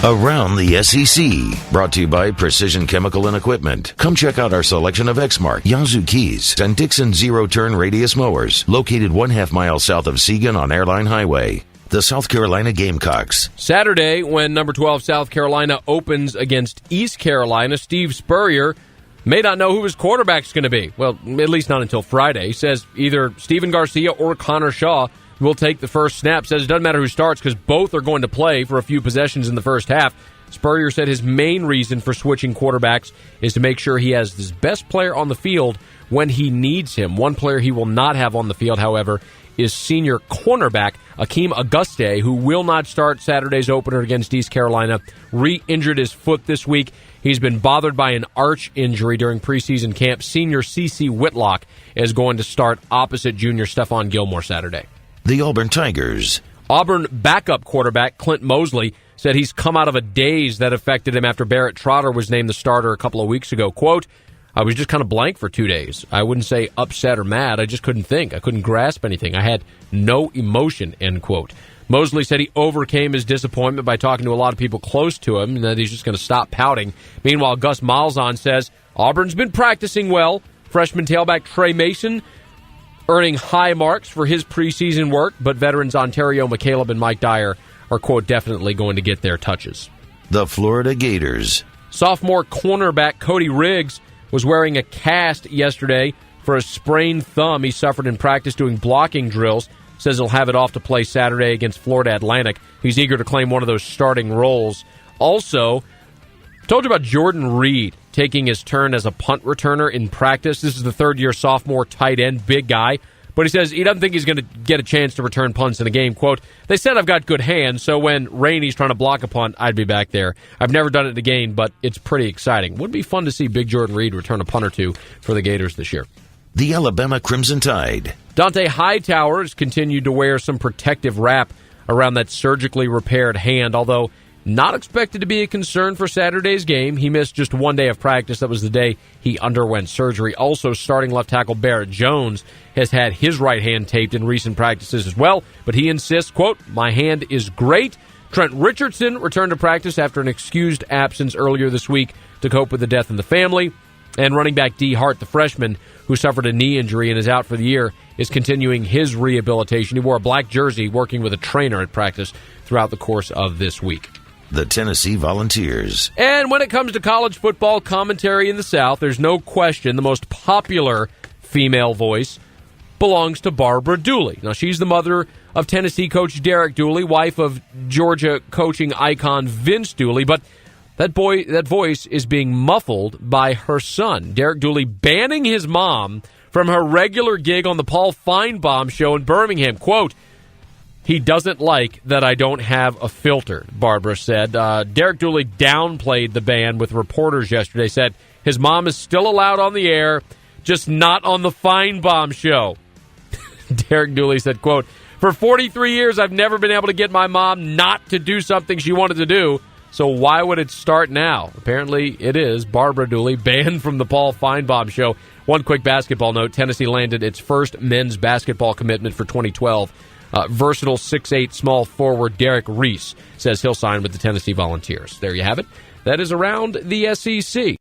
Around the SEC, brought to you by Precision Chemical and Equipment. Come check out our selection of Exmark, Yazoo Keys, and Dixon zero-turn radius mowers, located 1/2 mile south of Siegen on Airline Highway. The South Carolina Gamecocks. Saturday, when number 12 South Carolina opens against East Carolina, Steve Spurrier may not know who his quarterback's going to be. Well, at least not until Friday. He says either Steven Garcia or Connor Shaw will take the first snap. Says it doesn't matter who starts because both are going to play for a few possessions in the first half. Spurrier said his main reason for switching quarterbacks is to make sure he has his best player on the field when he needs him. One player he will not have on the field, however, is senior cornerback Akeem Auguste, who will not start Saturday's opener against East Carolina. Re-injured his foot this week. He's been bothered by an arch injury during preseason camp. Senior C.C. Whitlock is going to start opposite junior Stephon Gilmore Saturday. The Auburn Tigers. Auburn backup quarterback Clint Mosley said he's come out of a daze that affected him after Barrett Trotter was named the starter a couple of weeks ago. Quote, I was just kind of blank for 2 days. I wouldn't say upset or mad. I just couldn't think. I couldn't grasp anything. I had no emotion, end quote. Mosley said he overcame his disappointment by talking to a lot of people close to him and that he's just going to stop pouting. Meanwhile, Gus Malzahn says Auburn's been practicing well. Freshman tailback Trey Mason earning high marks for his preseason work, but veterans Ontario McCaleb and Mike Dyer are, quote, definitely going to get their touches. The Florida Gators. Sophomore cornerback Cody Riggs was wearing a cast yesterday for a sprained thumb he suffered in practice doing blocking drills. Says he'll have it off to play Saturday against Florida Atlantic. He's eager to claim one of those starting roles. Also, told you about Jordan Reed taking his turn as a punt returner in practice. This is the third-year sophomore tight end, big guy. But he says he doesn't think he's going to get a chance to return punts in a game. Quote, they said I've got good hands, so when Rainey's trying to block a punt, I'd be back there. I've never done it in a game, but it's pretty exciting. Would be fun to see big Jordan Reed return a punt or two for the Gators this year. The Alabama Crimson Tide. Dante Hightower has continued to wear some protective wrap around that surgically repaired hand, although not expected to be a concern for Saturday's game. He missed just 1 day of practice. That was the day he underwent surgery. Also, starting left tackle Barrett Jones has had his right hand taped in recent practices as well, but he insists, quote, my hand is great. Trent Richardson returned to practice after an excused absence earlier this week to cope with the death in the family. And running back D. Hart, the freshman, who suffered a knee injury and is out for the year, is continuing his rehabilitation. He wore a black jersey working with a trainer at practice throughout the course of this week. The Tennessee Volunteers. And when it comes to college football commentary in the South, there's no question the most popular female voice belongs to Barbara Dooley. Now, she's the mother of Tennessee coach Derek Dooley, wife of Georgia coaching icon Vince Dooley, but that voice is being muffled by her son, Derek Dooley, banning his mom from her regular gig on the Paul Feinbaum show in Birmingham. Quote, he doesn't like that I don't have a filter, Barbara said. Derek Dooley downplayed the ban with reporters yesterday, said his mom is still allowed on the air, just not on the Feinbaum show. Derek Dooley said, quote, for 43 years, I've never been able to get my mom not to do something she wanted to do, so why would it start now? Apparently it is. Barbara Dooley banned from the Paul Feinbaum show. One quick basketball note, Tennessee landed its first men's basketball commitment for 2012. Versatile 6'8" small forward Derek Reese says he'll sign with the Tennessee Volunteers. There you have it. That is Around the SEC.